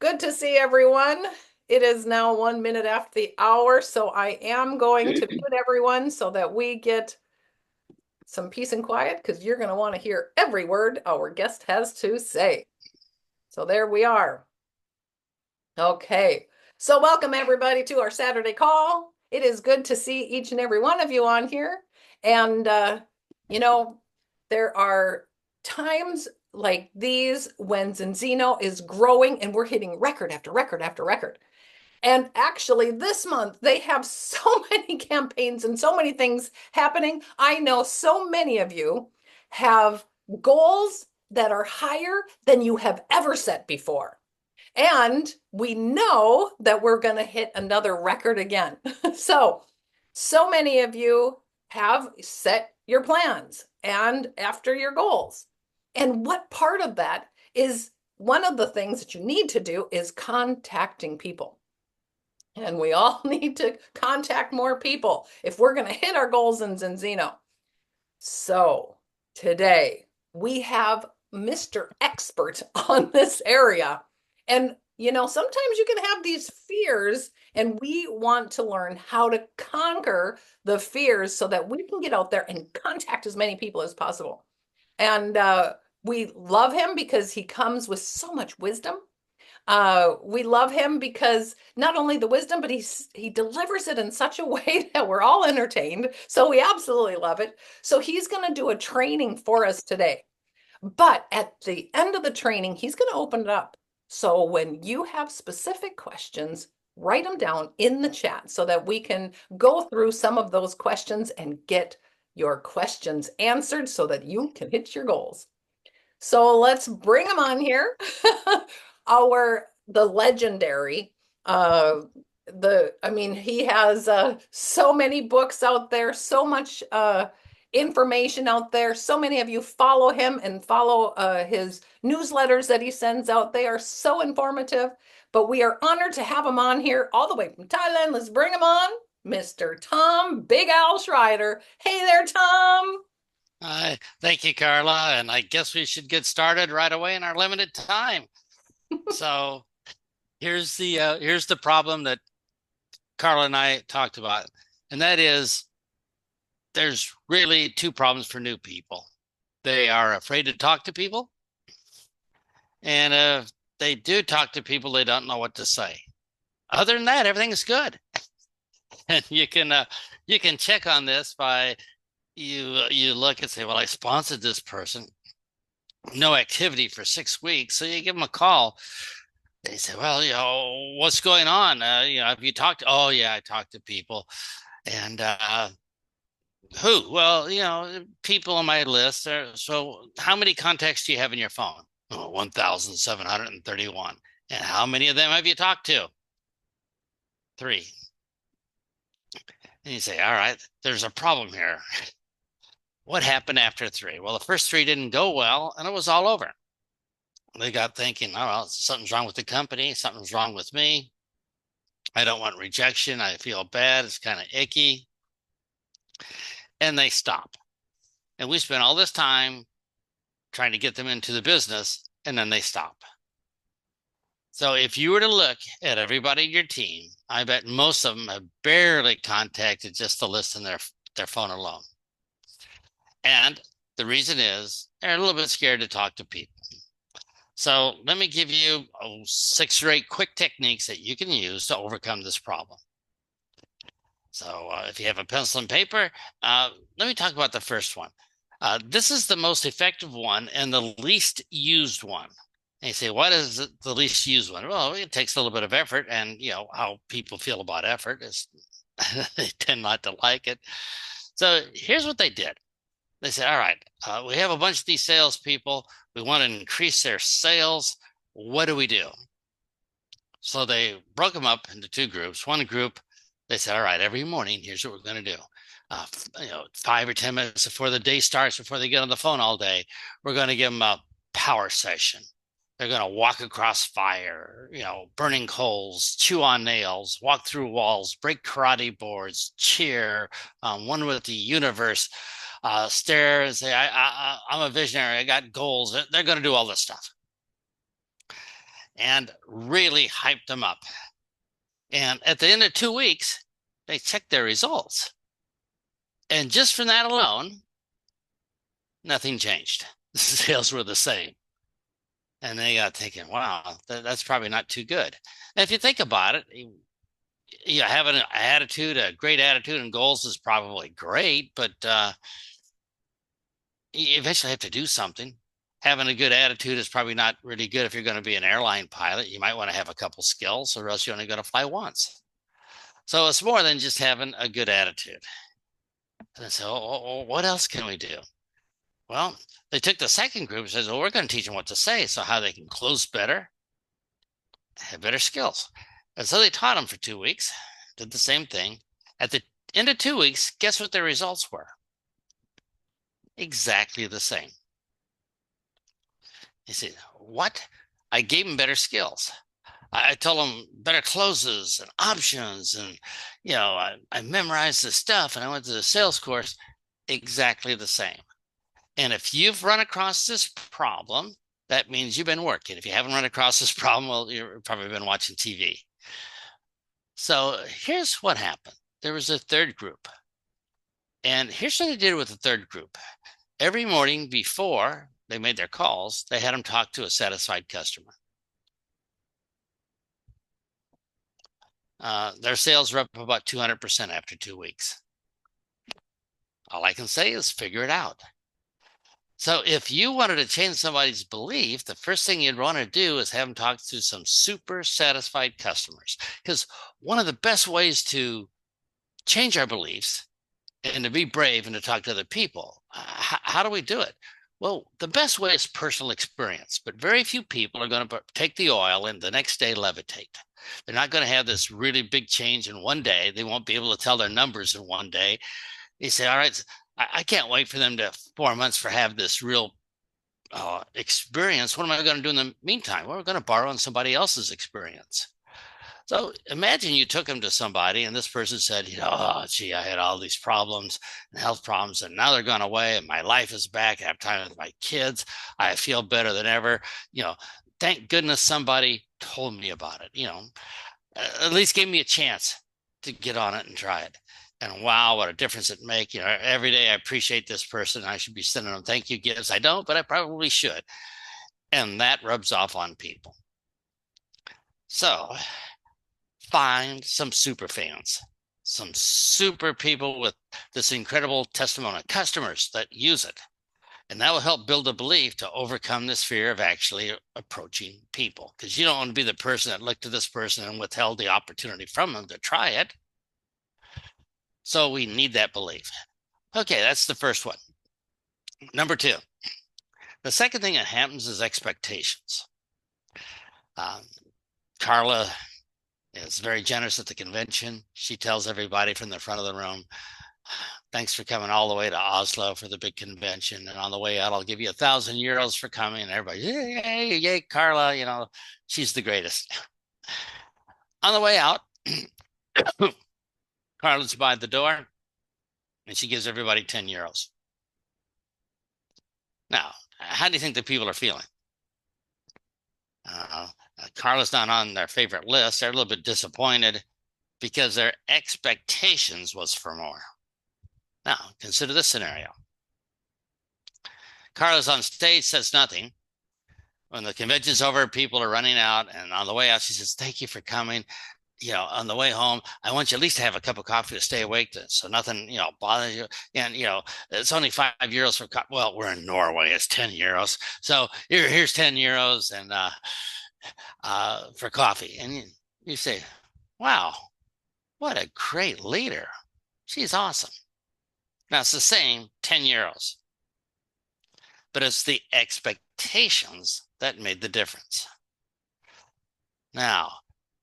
good to see everyone. It is now 1 minute after the hour, so I am going to mute everyone so that we get some peace and quiet because you're going to want to hear every word our guest has to say. So there we are. Okay, so welcome everybody to our Saturday call. It is good to see each and every one of you on here. And, you know, there are times like these when Zinzino is growing and we're hitting record after record after record. And actually, this month they have so many campaigns and so many things happening. I know so many of you have goals that are higher than you have ever set before. And we know that we're going to hit another record again. So many of you have set your plans and after your goals. And what part of that is one of the things that you need to do is contacting people. And we all need to contact more people if we're going to hit our goals in Zinzino. So today we have Mr. Expert on this area. And sometimes you can have these fears, and we want to learn how to conquer the fears so that we can get out there and contact as many people as possible. And we love him because he comes with so much wisdom. We love him because not only the wisdom, but he delivers it in such a way that we're all entertained. So we absolutely love it. So he's going to do a training for us today. But at the end of the training, he's going to open it up. So when you have specific questions, write them down in the chat so that we can go through some of those questions and get your questions answered so that you can hit your goals. So let's bring him on here. The legendary, he has so many books out there, so much information out there. So many of you follow him and follow his newsletters that he sends out. They are so informative, but we are honored to have him on here all the way from Thailand. Let's bring him on, Mr. Tom Big Al Schreiter. Hey there, Tom. Hi, thank you, Carla. And I guess we should get started right away in our limited time. So here's the problem that Carla and I talked about, and that is there's really two problems for new people. They are afraid to talk to people, and if they do talk to people, they don't know what to say. Other than that, everything is good. And you can check on this by you look and say, well, I sponsored this person, no activity for 6 weeks. So you give them a call. They say, well, what's going on? Have you talked? Oh, yeah, I talked to people. And who? Well, people on my list. So how many contacts do you have in your phone? Oh, 1,731. And how many of them have you talked to? 3. And you say, all right, there's a problem here. What happened after 3? Well, the first 3 didn't go well, and it was all over. They got thinking, oh, well, something's wrong with the company. Something's wrong with me. I don't want rejection. I feel bad. It's kind of icky. And they stop. And we spend all this time trying to get them into the business, and then they stop. So if you were to look at everybody in your team, I bet most of them have barely contacted just the list in their phone alone. And the reason is they're a little bit scared to talk to people. So let me give you 6 or 8 quick techniques that you can use to overcome this problem. So if you have a pencil and paper, let me talk about the first one. This is the most effective one and the least used one. And you say, what is the least used one? Well, it takes a little bit of effort, and how people feel about effort is they tend not to like it. So here's what they did. They said, all right, we have a bunch of these salespeople. We want to increase their sales. What do we do? So they broke them up into 2 groups. One group, they said, all right, every morning, here's what we're going to do. 5 or 10 minutes before the day starts, before they get on the phone all day, we're going to give them a power session. They're going to walk across fire, burning coals, chew on nails, walk through walls, break karate boards, cheer, one with the universe, stare and say, I'm a visionary. I got goals. They're going to do all this stuff. and really hyped them up. And at the end of 2 weeks, they checked their results. And just from that alone, nothing changed. The sales were the same. And they got thinking, wow, that's probably not too good. And if you think about it, having an attitude, a great attitude and goals is probably great, but you eventually have to do something. Having a good attitude is probably not really good if you're going to be an airline pilot. You might want to have a couple skills, or else you're only going to fly once. So it's more than just having a good attitude. And so, what else can we do? Well, they took the second group and says, well, we're going to teach them what to say, so how they can close better, have better skills. And so they taught them for 2 weeks, did the same thing. At the end of 2 weeks, guess what their results were? Exactly the same. You see, what? I gave them better skills. I told them better closes and options. And, I memorized the stuff and I went to the sales course. Exactly the same. And if you've run across this problem, that means you've been working. If you haven't run across this problem, well, you've probably been watching TV. So here's what happened. There was a third group. And here's what they did with the third group. Every morning before they made their calls, they had them talk to a satisfied customer. Their sales were up about 200% after 2 weeks. All I can say is figure it out. So if you wanted to change somebody's belief, the first thing you'd want to do is have them talk to some super satisfied customers. Because one of the best ways to change our beliefs and to be brave and to talk to other people, how do we do it? Well, the best way is personal experience, but very few people are going to take the oil and the next day levitate. They're not going to have this really big change in one day. They won't be able to tell their numbers in one day. They say, all right, I can't wait for them to 4 months for have this real experience. What am I going to do in the meantime? Well, we're going to borrow on somebody else's experience. So imagine you took them to somebody and this person said, oh, gee, I had all these problems and health problems and now they're gone away and my life is back. I have time with my kids. I feel better than ever. Thank goodness somebody told me about it, at least gave me a chance to get on it and try it. And wow, what a difference it makes. Every day I appreciate this person. I should be sending them thank you gifts. I don't, but I probably should. And that rubs off on people. So find some super fans, some super people with this incredible testimony, customers that use it. And that will help build a belief to overcome this fear of actually approaching people. Because you don't want to be the person that looked at this person and withheld the opportunity from them to try it. So we need that belief. Okay, that's the first one. Number two, the second thing that happens is expectations. Carla is very generous at the convention. She tells everybody from the front of the room, thanks for coming all the way to Oslo for the big convention. And on the way out, I'll give you 1,000 euros for coming. And everybody, yay, Carla, she's the greatest. On the way out, Carla's by the door and she gives everybody 10 euros. Now, how do you think the people are feeling? Carla's not on their favorite list. They're a little bit disappointed because their expectations was for more. Now, consider this scenario. Carla's on stage, says nothing. When the convention's over, people are running out. And on the way out, she says, thank you for coming. On the way home, I want you at least to have a cup of coffee to stay awake, so nothing, bothers you. And, it's only 5 euros for coffee. Well, we're in Norway. It's 10 euros. So here's 10 euros and for coffee. And you say, wow, what a great leader. She's awesome. Now, it's the same 10 euros. But it's the expectations that made the difference. Now,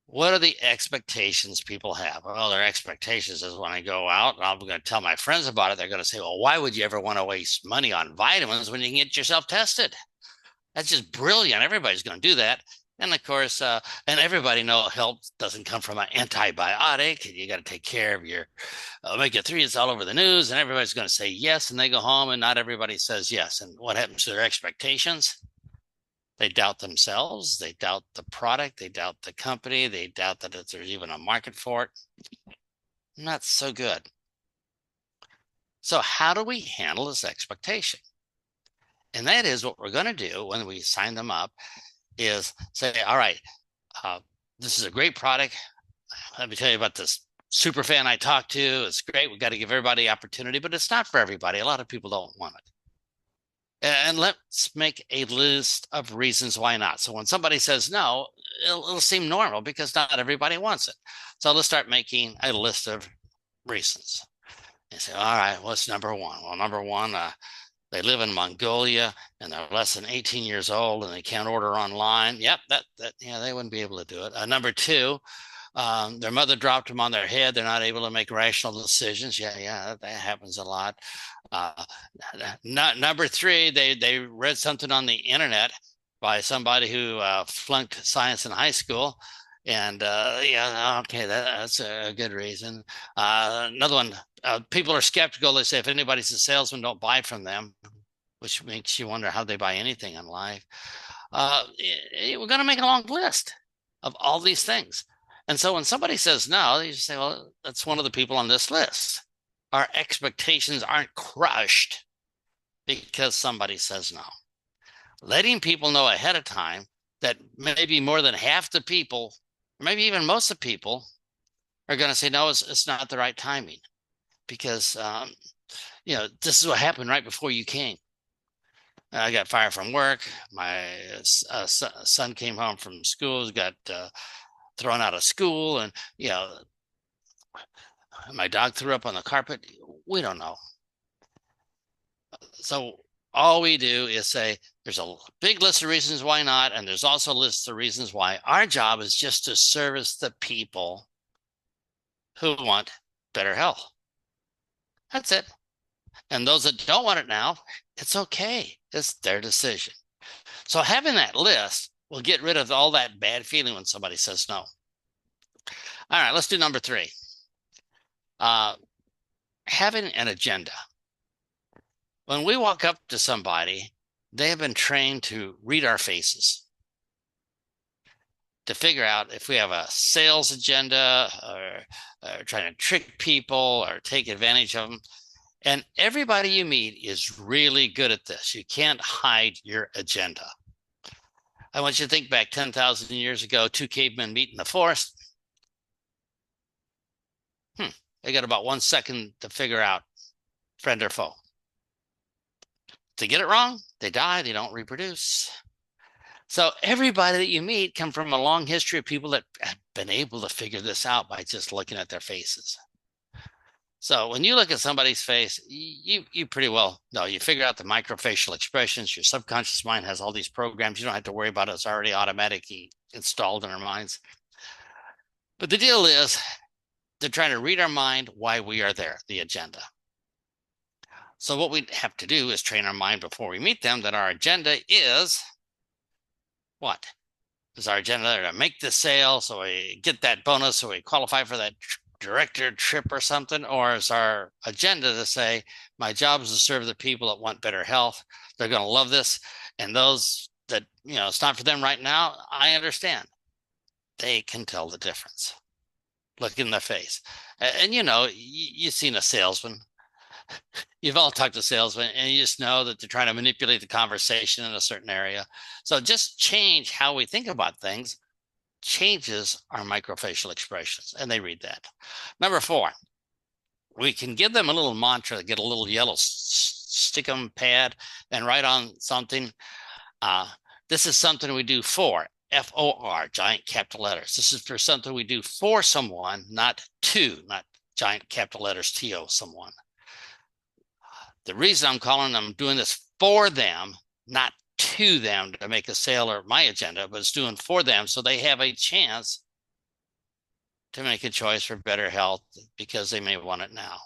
what are the expectations people have? Well, their expectations is when I go out and I'm going to tell my friends about it, they're going to say, well, why would you ever want to waste money on vitamins when you can get yourself tested? That's just brilliant. Everybody's going to do that. And of course, and everybody knows health doesn't come from an antibiotic. You got to take care of your omega-3. It's all over the news and everybody's going to say yes. And they go home and not everybody says yes. And what happens to their expectations? They doubt themselves. They doubt the product. They doubt the company. They doubt that there's even a market for it. Not so good. So how do we handle this expectation? And that is what we're going to do when we sign them up is say, all right, this is a great product. Let me tell you about this super fan I talked to. It's great. We've got to give everybody opportunity, but it's not for everybody. A lot of people don't want it. And let's make a list of reasons why not. So when somebody says no, it'll seem normal because not everybody wants it. So let's start making a list of reasons. You say, all right, what's number one? Well, number one, they live in Mongolia and they're less than 18 years old and they can't order online. Yep, yeah, they wouldn't be able to do it. Number two, their mother dropped them on their head. They're not able to make rational decisions. Yeah, that happens a lot. Number three, they read something on the internet by somebody who flunked science in high school. And yeah, okay, that's a good reason. Another one, people are skeptical. They say if anybody's a salesman, don't buy from them, which makes you wonder how they buy anything in life. We're going to make a long list of all these things. And so when somebody says no, you say, well, that's one of the people on this list. Our expectations aren't crushed because somebody says no. Letting people know ahead of time that maybe more than half the people, maybe even most of the people, are going to say, no, it's not the right timing because, this is what happened right before you came. I got fired from work. My son came home from school, got thrown out of school, and my dog threw up on the carpet. We don't know. So all we do is say there's a big list of reasons why not, and there's also lists of reasons why. Our job is just to service the people who want better health. That's it. And those that don't want it now, it's okay. It's their decision. So having that list will get rid of all that bad feeling when somebody says no. All right, let's do number three. Having an agenda. When we walk up to somebody, they have been trained to read our faces, to figure out if we have a sales agenda or trying to trick people or take advantage of them. And everybody you meet is really good at this. You can't hide your agenda. I want you to think back 10,000 years ago, two cavemen meet in the forest. They got about 1 second to figure out friend or foe. If they get it wrong, they die, they don't reproduce. So everybody that you meet come from a long history of people that have been able to figure this out by just looking at their faces. So when you look at somebody's face, you pretty well know. You figure out the microfacial expressions. Your subconscious mind has all these programs. You don't have to worry about it. It's already automatically installed in our minds. But the deal is, they're trying to read our mind why we are there, the agenda. So what we have to do is train our mind before we meet them that our agenda is what? Is our agenda to make the sale so we get that bonus, so we qualify for that director trip or something? Or is our agenda to say, my job is to serve the people that want better health. They're going to love this. And those that, it's not for them right now, I understand. They can tell the difference. Look in their face. And you've seen a salesman. You've all talked to salesmen and you just know that they're trying to manipulate the conversation in a certain area. So just change how we think about things changes our microfacial expressions, and they read that. Number four, we can give them a little mantra, get a little yellow stick-em pad and write on something. This is something we do for. F-O-R, giant capital letters. This is for something we do for someone, not to, not giant capital letters, T-O, someone. The reason I'm calling them doing this for them, not to them to make a sale or my agenda, but it's doing for them so they have a chance to make a choice for better health because they may want it now.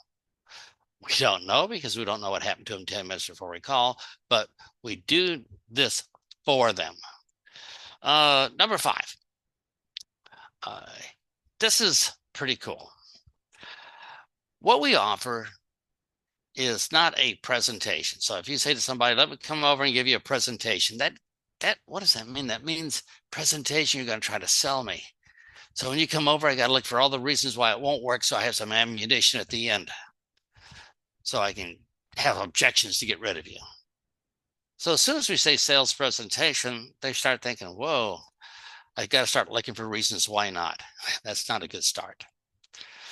We don't know because we don't know what happened to them 10 minutes before we call, but we do this for them. Number five. This is pretty cool. What we offer is not a presentation. So if you say to somebody, let me come over and give you a presentation, that what does that mean? That means presentation, you're going to try to sell me. So when you come over, I got to look for all the reasons why it won't work. So I have some ammunition at the end so I can have objections to get rid of you. So as soon as we say sales presentation, they start thinking, whoa, I got to start looking for reasons why not. That's not a good start.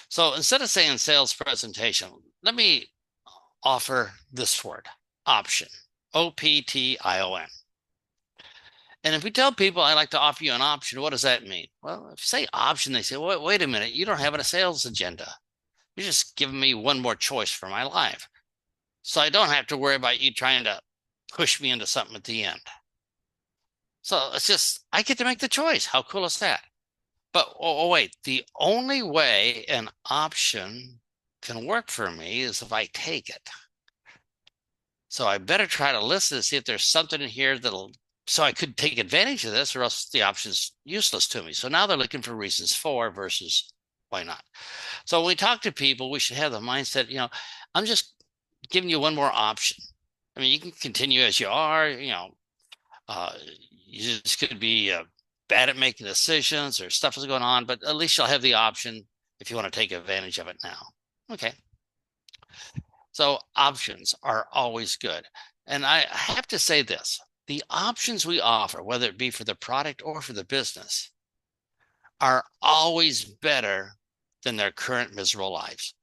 So instead of saying sales presentation, let me offer this word, option, OPTION. And if we tell people I'd like to offer you an option, what does that mean? Well, if you say option, they say, wait a minute, you don't have a sales agenda. You're just giving me one more choice for my life. So I don't have to worry about you trying to push me into something at the end. So it's just, I get to make the choice. How cool is that? But wait, the only way an option can work for me is if I take it. So I better try to listen to see if there's something in here so I could take advantage of this, or else the option's useless to me. So now they're looking for reasons for versus why not. So when we talk to people, we should have the mindset, I'm just giving you one more option. I mean, you can continue as you are, you just could be bad at making decisions or stuff is going on, but at least you'll have the option if you want to take advantage of it now. Okay. So options are always good. And I have to say this, the options we offer, whether it be for the product or for the business, are always better than their current miserable lives.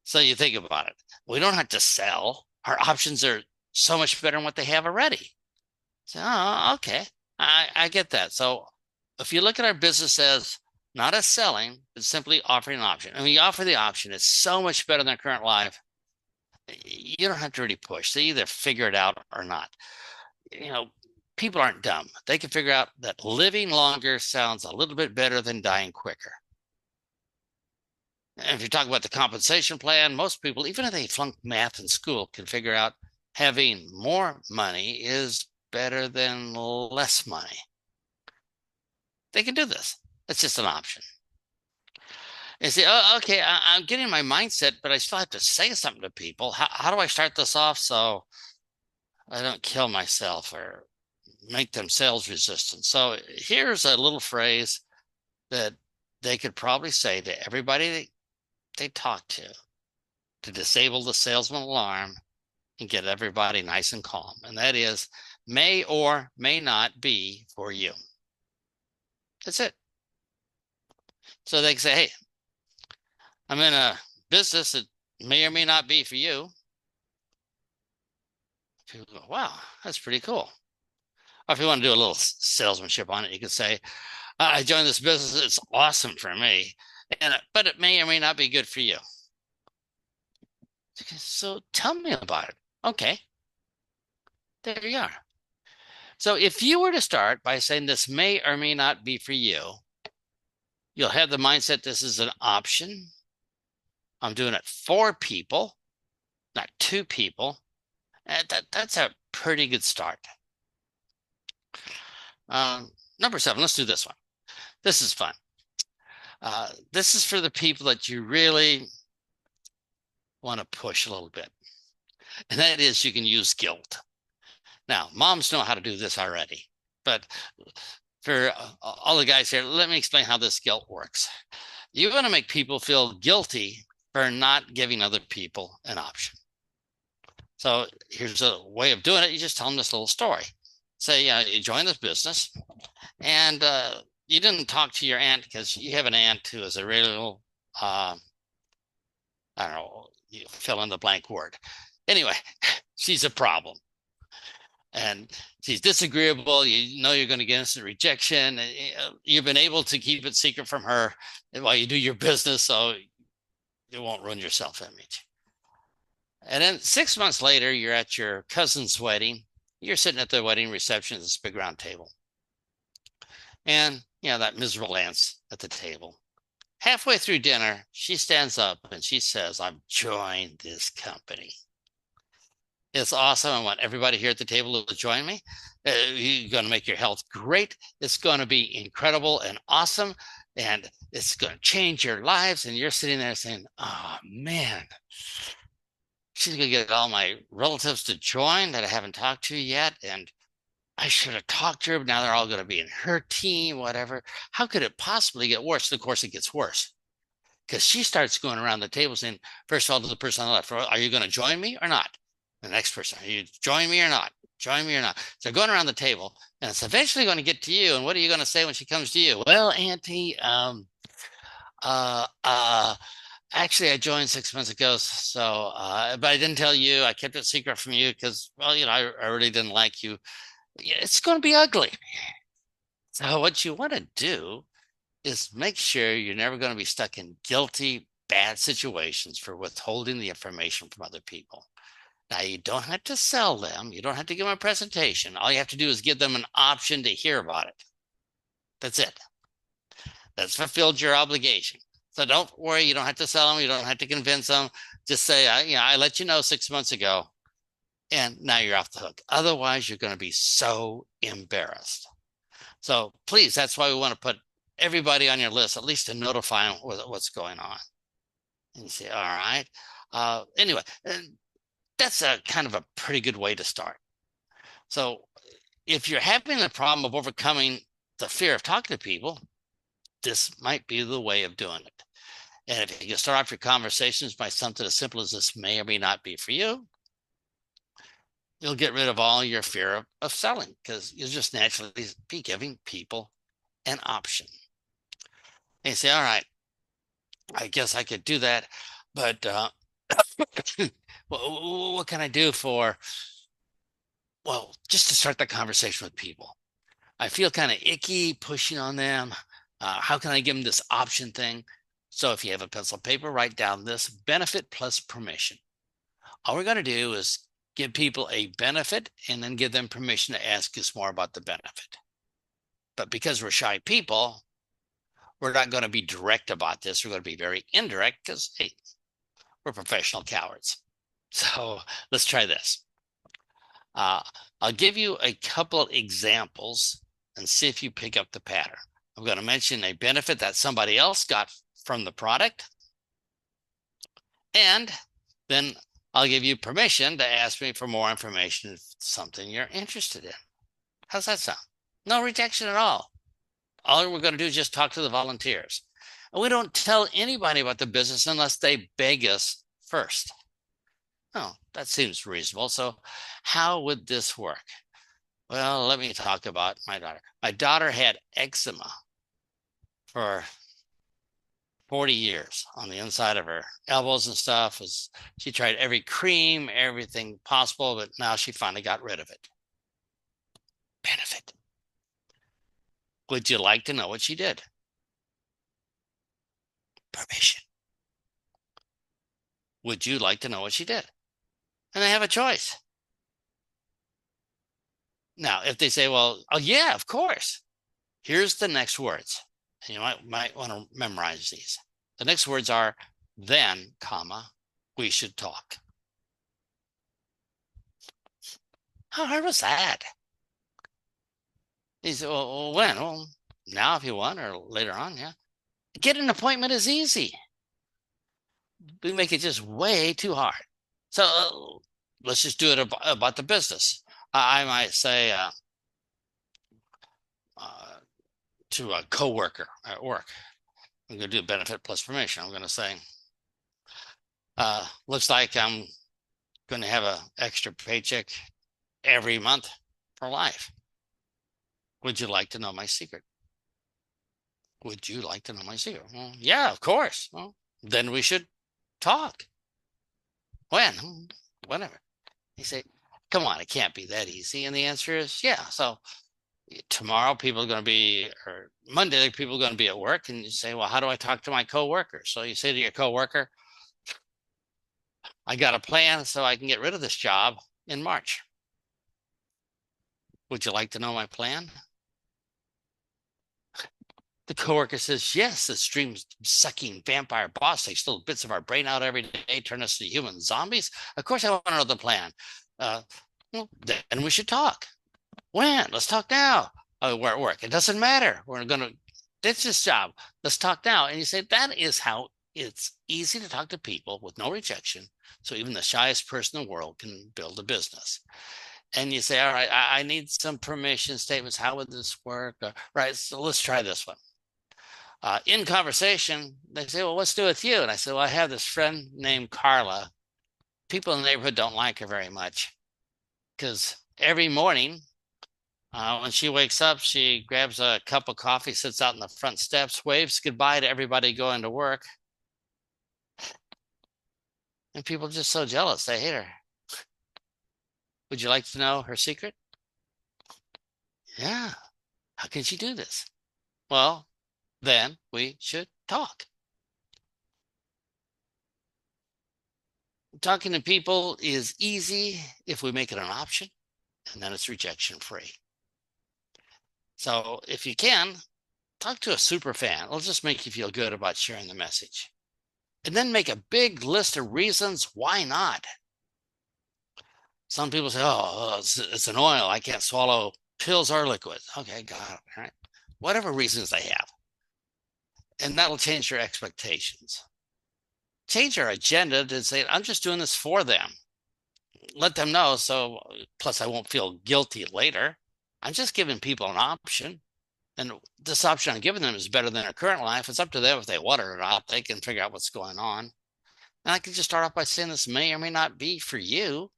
So you think about it. We don't have to sell. Our options are so much better than what they have already. So, okay, I get that. So if you look at our business as not as selling, but simply offering an option. And when you offer the option, it's so much better than their current life. You don't have to really push. They either figure it out or not. People aren't dumb. They can figure out that living longer sounds a little bit better than dying quicker. And if you talk about the compensation plan, most people, even if they flunked math in school, can figure out having more money is better than less money. They can do this. It's just an option. And say, okay, I'm getting my mindset, but I still have to say something to people. How do I start this off so I don't kill myself or make them sales resistant? So here's a little phrase that they could probably say to everybody they talk to disable the salesman alarm and get everybody nice and calm. And that is, may or may not be for you. That's it. So they can say, hey, I'm in a business that may or may not be for you. People go, wow, that's pretty cool. Or if you want to do a little salesmanship on it, you can say, I joined this business. It's awesome for me, but it may or may not be good for you. So tell me about it. Okay. There you are. So if you were to start by saying this may or may not be for you, you'll have the mindset this is an option. I'm doing it for people, not to people. And that's a pretty good start. Number 7, let's do this one. This is fun. This is for the people that you really want to push a little bit. And that is you can use guilt. Now, moms know how to do this already, but for all the guys here, let me explain how this guilt works. You want to make people feel guilty for not giving other people an option. So here's a way of doing it. You just tell them this little story. Say, you join this business and you didn't talk to your aunt because you have an aunt who is a real, I don't know, you fill in the blank word. Anyway, she's a problem. And she's disagreeable. You know you're going to get instant rejection. You've been able to keep it secret from her while you do your business, so you won't ruin your self-image. And then 6 months later, you're at your cousin's wedding. You're sitting at the wedding reception at this big round table. And, that miserable aunt's at the table. Halfway through dinner, she stands up and she says, I've joined this company. It's awesome. I want everybody here at the table to join me. You're going to make your health great. It's going to be incredible and awesome. And it's going to change your lives. And you're sitting there saying, oh, man, she's going to get all my relatives to join that I haven't talked to yet. And I should have talked to her, but now they're all going to be in her team, whatever. How could it possibly get worse? Of course, it gets worse because she starts going around the table saying, first of all, to the person on the left, are you going to join me or not? The next person, are you join me or not? Join me or not? So going around the table, and it's eventually going to get to you. And what are you going to say when she comes to you? Well, Auntie, uh, uh, actually, I joined 6 months ago, so but I didn't tell you. I kept it secret from you because, well, I really didn't like you. Yeah, it's going to be ugly. So what you want to do is make sure you're never going to be stuck in guilty, bad situations for withholding the information from other people. Now, you don't have to sell them. You don't have to give them a presentation. All you have to do is give them an option to hear about it. That's it. That's fulfilled your obligation. So don't worry. You don't have to sell them. You don't have to convince them. Just say, I let you know 6 months ago, and now you're off the hook. Otherwise, you're going to be so embarrassed. So please, that's why we want to put everybody on your list, at least to notify them what's going on. And you say, all right. Anyway, that's a kind of a pretty good way to start. So if you're having the problem of overcoming the fear of talking to people, this might be the way of doing it. And if you can start off your conversations by something as simple as this may or may not be for you, you'll get rid of all your fear of selling because you'll just naturally be giving people an option. And you say, all right, I guess I could do that, but what can I do just to start the conversation with people? I feel kind of icky pushing on them. How can I give them this option thing? So if you have a pencil and paper, write down this: benefit plus permission. All we're going to do is give people a benefit and then give them permission to ask us more about the benefit. But because we're shy people, we're not going to be direct about this. We're going to be very indirect because, hey, we're professional cowards. So let's try this. I'll give you a couple examples and see if you pick up the pattern. I'm going to mention a benefit that somebody else got from the product. And then I'll give you permission to ask me for more information if it's something you're interested in. How's that sound? No rejection at all. All we're going to do is just talk to the volunteers. And we don't tell anybody about the business unless they beg us first. Oh, that seems reasonable. So how would this work? Well, let me talk about my daughter. My daughter had eczema for 40 years on the inside of her elbows and stuff. She tried every cream, everything possible, but now she finally got rid of it. Benefit. Would you like to know what she did? Permission. Would you like to know what she did? And they have a choice. Now, if they say, well, oh yeah, of course. Here's the next words. And you might want to memorize these. The next words are, then, comma, we should talk. How hard was that? He said, well, when? Well, now if you want, or later on, yeah. Get an appointment is easy. We make it just way too hard. So let's just do it about the business. I might say to a coworker at work, I'm going to do benefit plus permission. I'm going to say, looks like I'm going to have an extra paycheck every month for life. Would you like to know my secret? Would you like to know my secret? Well, yeah, of course. Well, then we should talk. When? Whenever. You say, come on, it can't be that easy. And the answer is, yeah. So tomorrow people are going to be, or Monday people are going to be at work, and you say, well, how do I talk to my coworker? So you say to your coworker, I got a plan so I can get rid of this job in March. Would you like to know my plan? The coworker says, yes, this dream-sucking vampire boss takes little bits of our brain out every day, turn us into human zombies. Of course I want to know the plan. Well, then we should talk. When? Let's talk now. We're at work. It doesn't matter. We're going to ditch this job. Let's talk now. And you say, that is how it's easy to talk to people with no rejection. So even the shyest person in the world can build a business. And you say, all right, I need some permission statements. How would this work? Right. So let's try this one. In conversation, they say, well, what's to do with you? And I said, well, I have this friend named Carla. People in the neighborhood don't like her very much because every morning when she wakes up, she grabs a cup of coffee, sits out in the front steps, waves goodbye to everybody going to work. And people are just so jealous. They hate her. Would you like to know her secret? Yeah. How can she do this? Well, then we should talk. Talking to people is easy if we make it an option, and then it's rejection free. So if you can, talk to a super fan. It'll just make you feel good about sharing the message. And then make a big list of reasons why not. Some people say, oh, it's an oil. I can't swallow pills or liquids. Okay, got it. All right. Whatever reasons they have. And that'll change your expectations. Change your agenda to say, I'm just doing this for them. Let them know. So, plus, I won't feel guilty later. I'm just giving people an option. And this option I'm giving them is better than their current life. It's up to them if they want it or not. They can figure out what's going on. And I can just start off by saying this may or may not be for you.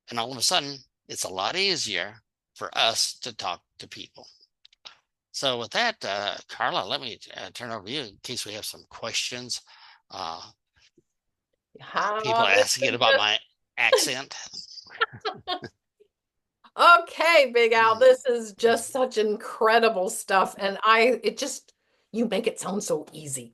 And all of a sudden, it's a lot easier for us to talk to people. So with that, Carla, let me turn over to you in case we have some questions. People asking it about my accent. Okay, Big Al, this is just such incredible stuff. And you make it sound so easy,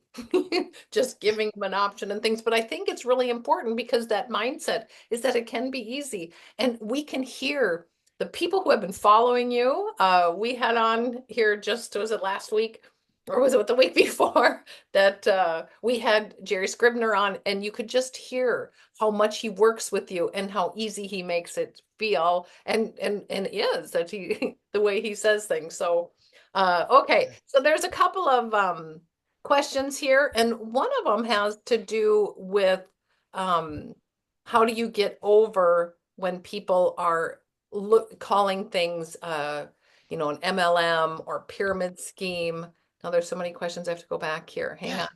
just giving them an option and things. But I think it's really important because that mindset is that it can be easy. And we can hear the people who have been following you. We had on here was it last week? Or was it the week before that we had Jerry Scribner on, and you could just hear how much he works with you and how easy he makes it feel, and is that the way he says things. So, okay, so there's a couple of questions here, and one of them has to do with how do you get over when people are calling things an MLM or pyramid scheme. Now there's so many questions. I have to go back here. Hang on.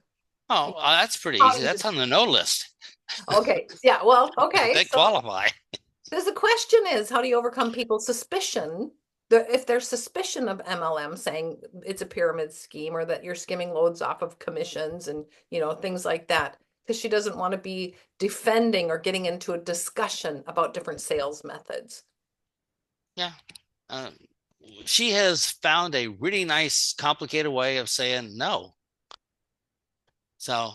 Oh, that's pretty easy. That's on the no list. Okay. Yeah. Well, okay. They qualify. The question is, how do you overcome people's suspicion? If there's suspicion of MLM, saying it's a pyramid scheme or that you're skimming loads off of commissions and things like that, because she doesn't want to be defending or getting into a discussion about different sales methods. Yeah. She has found a really nice, complicated way of saying no. So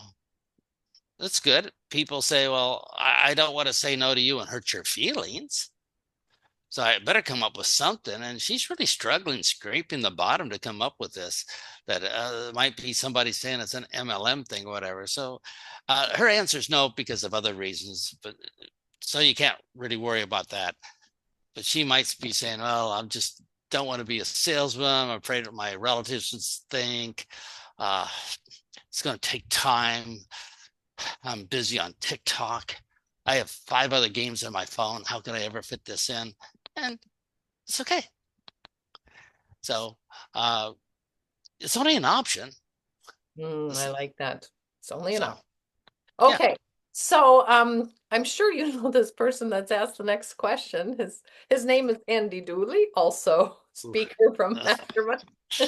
that's good. People say, well, I don't want to say no to you and hurt your feelings. So I better come up with something. And she's really struggling, scraping the bottom to come up with this, that might be somebody saying it's an MLM thing or whatever. So her answer is no because of other reasons. But so you can't really worry about that. But she might be saying, well, I'm just don't want to be a salesman. I'm afraid what my relatives would think. It's going to take time. I'm busy on TikTok. I have 5 other games on my phone. How could I ever fit this in? And it's okay. So it's only an option. I like that. It's only an option. Yeah. Okay. So I'm sure you know this person that's asked the next question. His name is Andy Dooley, also speaker from Mastermind. So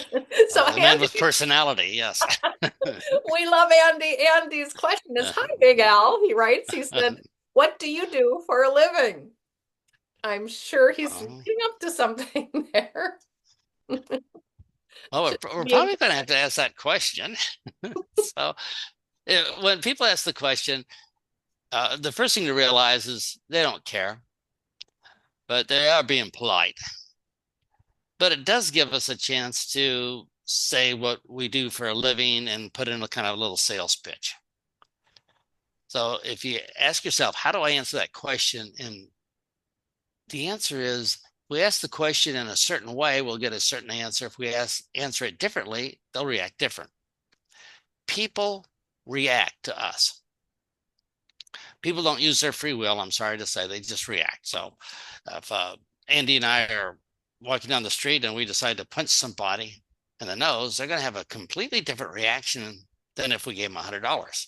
the man with personality, yes. We love Andy. Andy's question is, hi, Big Al. He writes, he said, what do you do for a living? I'm sure he's leading up to something there. Well, we're probably going to have to ask that question. So when people ask the question, the first thing to realize is they don't care, but they are being polite. But it does give us a chance to say what we do for a living and put in a kind of little sales pitch. So if you ask yourself, how do I answer that question? And the answer is, we ask the question in a certain way, we'll get a certain answer. If we answer it differently, they'll react different. People react to us. People don't use their free will, I'm sorry to say, they just react. So if Andy and I are walking down the street and we decide to punch somebody in the nose, they're going to have a completely different reaction than if we gave them $100.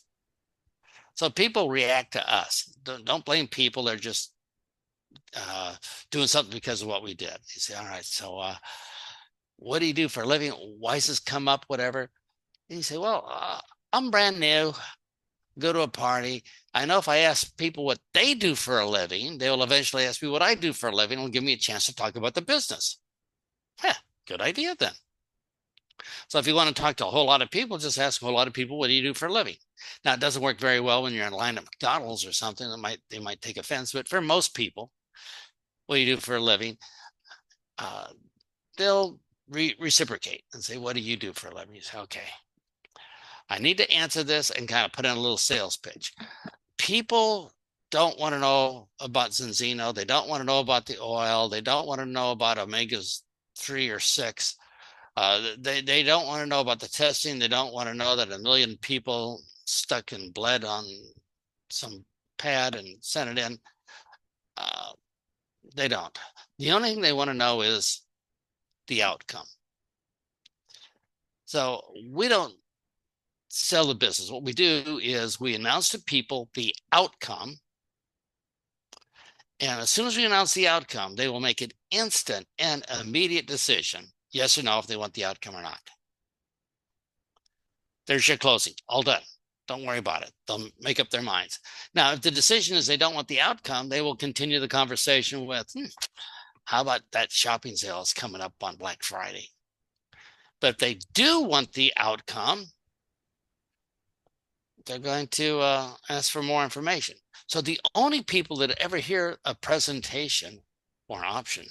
So people react to us. Don't blame people. They're just doing something because of what we did. You say, all right, so what do you do for a living? Why does this come up? Whatever. And you say, well, I'm brand new. Go to a party. I know if I ask people what they do for a living, they will eventually ask me what I do for a living and give me a chance to talk about the business. Good idea then. So if you want to talk to a whole lot of people, just ask a whole lot of people, what do you do for a living? Now, it doesn't work very well when you're in line at McDonald's or something. They might take offense, but for most people, what do you do for a living? They'll reciprocate and say, what do you do for a living? You say, okay, I need to answer this and kind of put in a little sales pitch. People don't want to know about Zinzino. They don't want to know about the oil. They don't want to know about omegas 3 or 6. They don't want to know about the testing. They don't want to know that 1 million people stuck and bled on some pad and sent it in. They don't. The only thing they want to know is the outcome. So we don't sell the business. What we do is we announce to people the outcome. And as soon as we announce the outcome, they will make an instant and immediate decision, yes or no, if they want the outcome or not. There's your closing, all done. Don't worry about it. They'll make up their minds. Now, if the decision is they don't want the outcome, they will continue the conversation with, how about that shopping sale is coming up on Black Friday? But if they do want the outcome, they're going to ask for more information. So the only people that ever hear a presentation or an option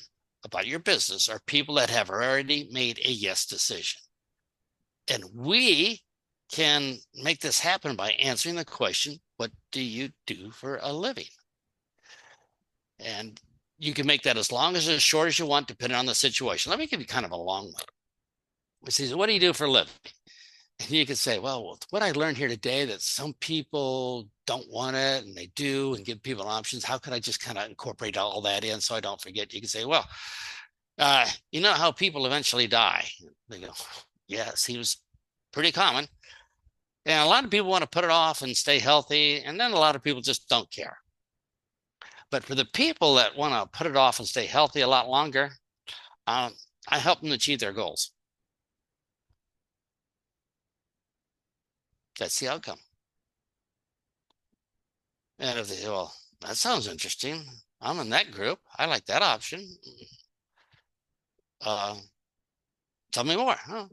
about your business are people that have already made a yes decision. And we can make this happen by answering the question, what do you do for a living? And you can make that as long as as short as you want, depending on the situation. Let me give you kind of a long one. It says, what do you do for a living? And you could say, well, what I learned here today, that some people don't want it and they do, and give people options. How could I just kind of incorporate all that in so I don't forget? You can say, well, you know how people eventually die? They go, yeah, it seems pretty common. And a lot of people want to put it off and stay healthy. And then a lot of people just don't care. But for the people that want to put it off and stay healthy a lot longer, I help them achieve their goals. That's the outcome. And if they say, well, that sounds interesting. I'm in that group. I like that option. Tell me more. Huh?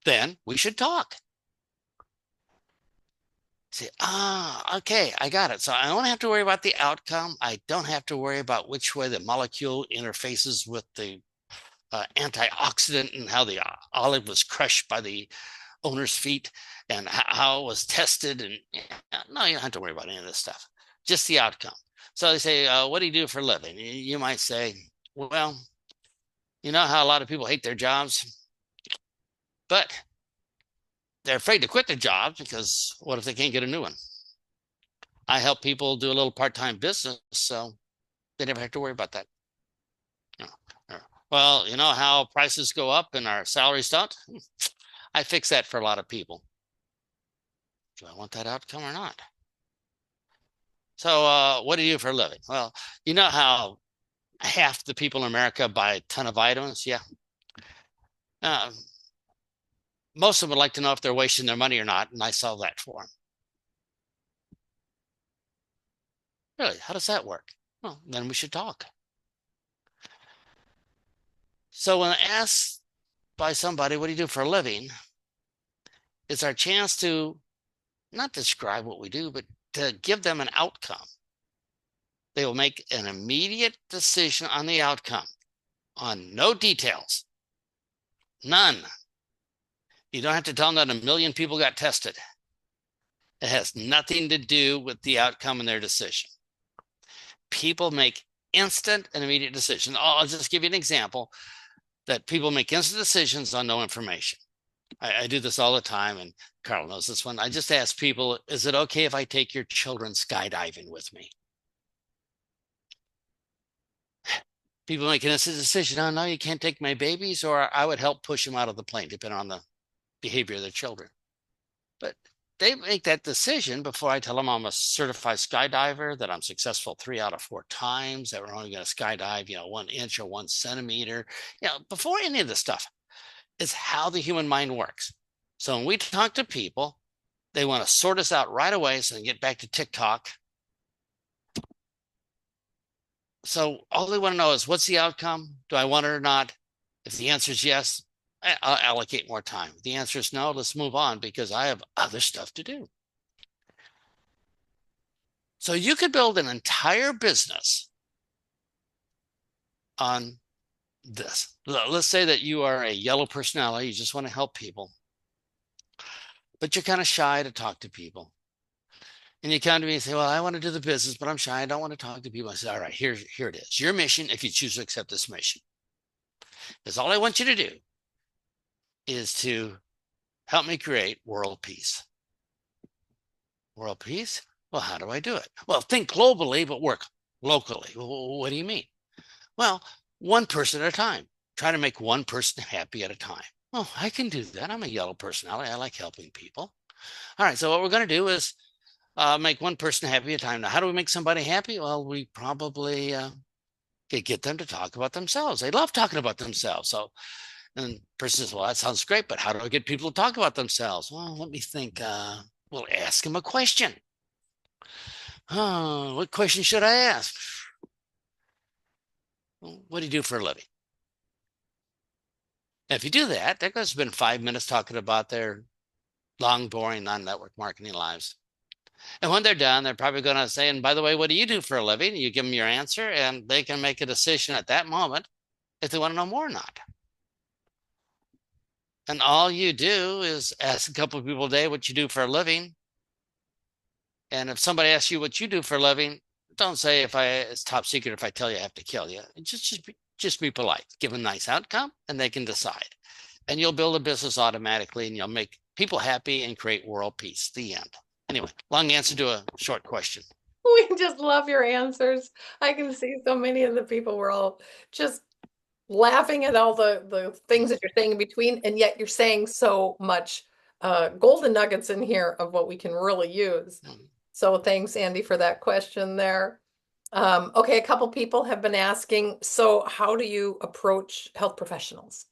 Then we should talk. Say, okay, I got it. So I don't have to worry about the outcome. I don't have to worry about which way the molecule interfaces with the antioxidant and how the olive was crushed by the owner's feet and how it was tested. And no, you don't have to worry about any of this stuff. Just the outcome. So they say, what do you do for a living? You might say, well, you know how a lot of people hate their jobs, but they're afraid to quit their jobs because what if they can't get a new one? I help people do a little part-time business, so they never have to worry about that. Well, you know how prices go up and our salaries don't? I fix that for a lot of people. Do I want that outcome or not? So what do you do for a living? Well, you know how half the people in America buy a ton of vitamins? Yeah. Most of them would like to know if they're wasting their money or not, and I solve that for them. Really? How does that work? Well, then we should talk. So when asked by somebody, what do you do for a living? It's our chance to not describe what we do, but to give them an outcome. They will make an immediate decision on the outcome, on no details, none. You don't have to tell them that 1 million people got tested. It has nothing to do with the outcome and their decision. People make instant and immediate decisions. I'll just give you an example that people make instant decisions on no information. I do this all the time, and Carl knows this one. I just ask people, is it okay if I take your children skydiving with me? People making this decision, oh, no, you can't take my babies, or I would help push them out of the plane, depending on the behavior of their children. But they make that decision before I tell them I'm a certified skydiver, that I'm successful 3 out of 4 times, that we're only going to skydive, 1 inch or 1 centimeter, before any of this stuff. Is how the human mind works. So when we talk to people, they want to sort us out right away so they can get back to TikTok. So all they want to know is, what's the outcome? Do I want it or not? If the answer is yes, I'll allocate more time. If the answer is no, let's move on because I have other stuff to do. So you could build an entire business on this. Let's say that you are a yellow personality, you just want to help people, but you're kind of shy to talk to people. And you come to me and say, well, I want to do the business, but I'm shy. I don't want to talk to people. I say, all right, here it is. Your mission, if you choose to accept this mission, is all I want you to do is to help me create world peace. World peace? Well, how do I do it? Well, think globally, but work locally. Well, what do you mean? Well, one person at a time. Try to make one person happy at a time. Well, I can do that. I'm a yellow personality. I like helping people. All right, so what we're going to do is make one person happy at a time. Now, how do we make somebody happy? Well, we probably get them to talk about themselves. They love talking about themselves. So, and the person says, well, that sounds great, but how do I get people to talk about themselves? Well, let me think. We'll ask them a question. Oh, what question should I ask? Well, what do you do for a living? And if you do that, they're going to spend 5 minutes talking about their long, boring, non-network marketing lives. And when they're done, they're probably going to say, and by the way, what do you do for a living? You give them your answer, and they can make a decision at that moment if they want to know more or not. And all you do is ask a couple of people a day what you do for a living. And if somebody asks you what you do for a living, don't say it's top secret. If I tell you, I have to kill you. Just be polite. Give them a nice outcome, and they can decide. And you'll build a business automatically, and you'll make people happy and create world peace. The end. Anyway, long answer to a short question. We just love your answers. I can see so many of the people were all just laughing at all the things that you're saying in between, and yet you're saying so much golden nuggets in here of what we can really use. So thanks, Andy, for that question there. Okay, a couple people have been asking, so how do you approach health professionals?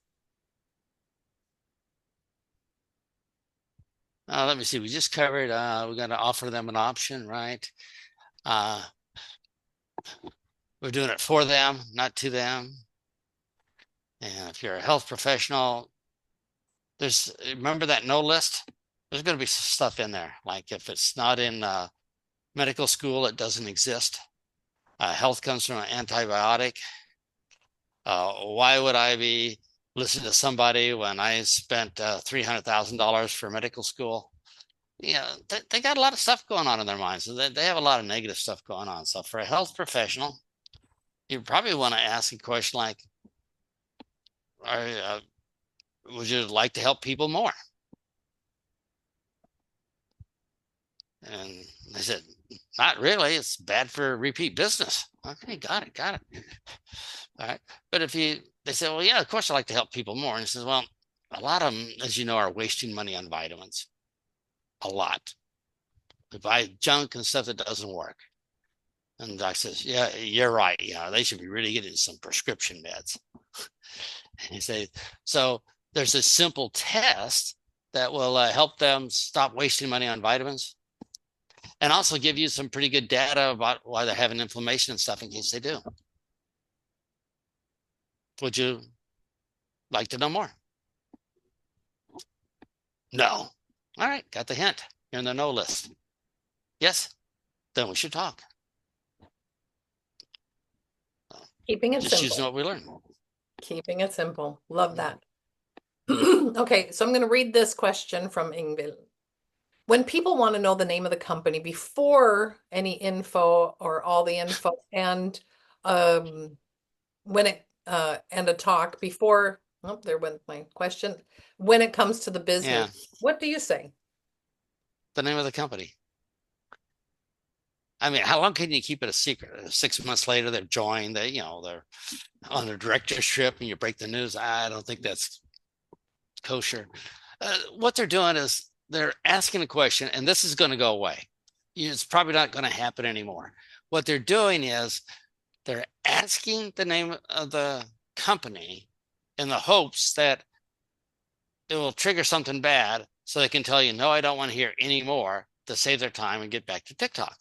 Let me see. We just covered, we're going to offer them an option, right? We're doing it for them, not to them. And if you're a health professional, remember that no list? There's going to be stuff in there. Like if it's not in medical school, it doesn't exist. Health comes from an antibiotic. Why would I be listening to somebody when I spent $300,000 for medical school? They got a lot of stuff going on in their minds. So they have a lot of negative stuff going on. So for a health professional, you probably want to ask a question like, would you like to help people more? And they said, not really. It's bad for repeat business. Okay, got it. All right. But they say, well, yeah, of course I like to help people more. And he says, well, a lot of them, as you know, are wasting money on vitamins. A lot. They buy junk and stuff that doesn't work. And the doc says, yeah, you're right. They should be really getting some prescription meds. And he says, so there's a simple test that will help them stop wasting money on vitamins and also give you some pretty good data about why they're having inflammation and stuff in case they do. Would you like to know more? No. All right, got the hint. You're in the no list. Yes, then we should talk. Keeping it Just simple. using what we learned. Keeping it simple. Love that. Okay, so I'm going to read this question from Ingvild. When people want to know the name of the company before any info or all the info and when it and a talk before Oh, there went my question. When it comes to the business, Yeah. what do you say? The name of the company. I mean, how long can you keep it a secret? 6 months later, they've joined. They're on a directorship, and you break the news. I don't think that's kosher. What they're doing is they're asking a question, and this is going to go away. It's probably not going to happen anymore. What they're doing is they're asking the name of the company in the hopes that it will trigger something bad, so they can tell you, no, I don't want to hear any more, to save their time and get back to TikTok.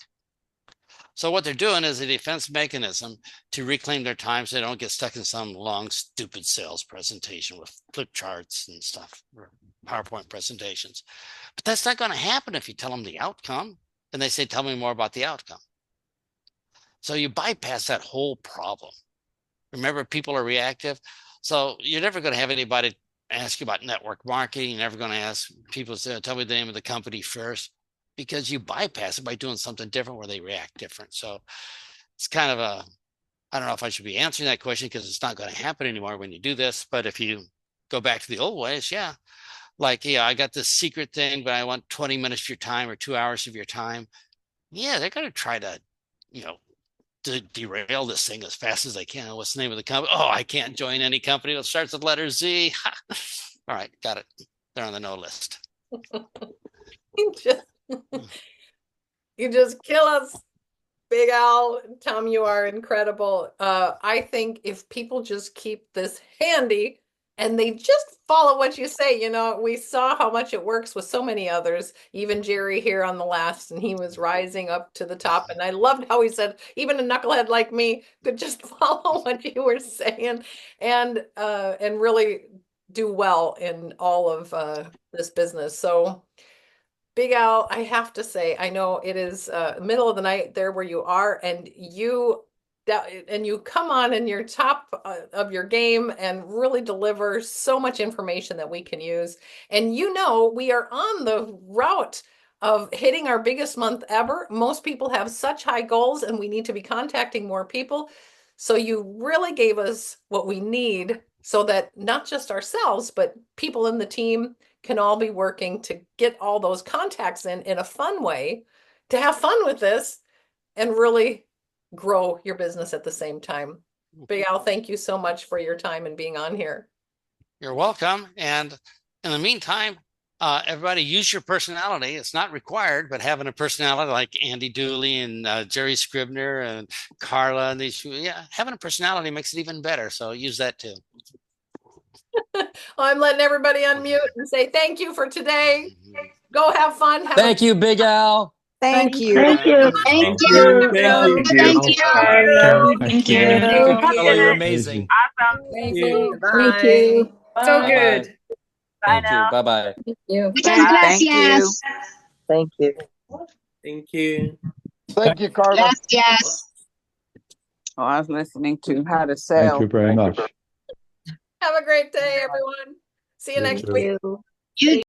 So what they're doing is a defense mechanism to reclaim their time so they don't get stuck in some long, stupid sales presentation with flip charts and stuff, or PowerPoint presentations. But that's not going to happen if you tell them the outcome and they say, tell me more about the outcome. So you bypass that whole problem. Remember, people are reactive. So you're never going to have anybody ask you about network marketing. You're never going to ask people to tell me the name of the company first, because you bypass it by doing something different where they react different. So it's kind of I don't know if I should be answering that question because it's not going to happen anymore when you do this. But if you go back to the old ways, yeah, like, yeah, I got this secret thing, but I want 20 minutes of your time or 2 hours of your time. Yeah, they're going to try to, to derail this thing as fast as they can. What's the name of the company? Oh, I can't join any company that starts with letter Z. All right, got it. They're on the no list. You just kill us, Big Al. Tom, you are incredible. I think if people just keep this handy and they just follow what you say, we saw how much it works with so many others, even Jerry here on the last, and he was rising up to the top. And I loved how he said, even a knucklehead like me could just follow what you were saying and really do well in all of this business. So Big Al, I have to say, I know it is middle of the night there where you are, and you come on in your top of your game and really deliver so much information that we can use. And we are on the route of hitting our biggest month ever. Most people have such high goals, and we need to be contacting more people. So you really gave us what we need so that not just ourselves, but people in the team can all be working to get all those contacts in a fun way, to have fun with this and really grow your business at the same time. Big Al, thank you so much for your time and being on here. You're welcome. And in the meantime, everybody use your personality. It's not required, but having a personality like Andy Dooley and Jerry Scribner and Carla and having a personality makes it even better. So use that too. I'm letting everybody unmute and say thank you for today. Go have fun. Thank you, Big Al. Thank you. Thank you. Thank you. Thank you. Thank you. Thank you. Carla, you're amazing. Thank you. Thank you. So Bye-bye. good. Thank you. Bye-bye. Thank you. Muchas gracias. Thank you. Thank you. Thank you, Carla. Gracias. Oh, I was listening to how to Thank sell. you very much. Have a great day, everyone. See you next week. You. You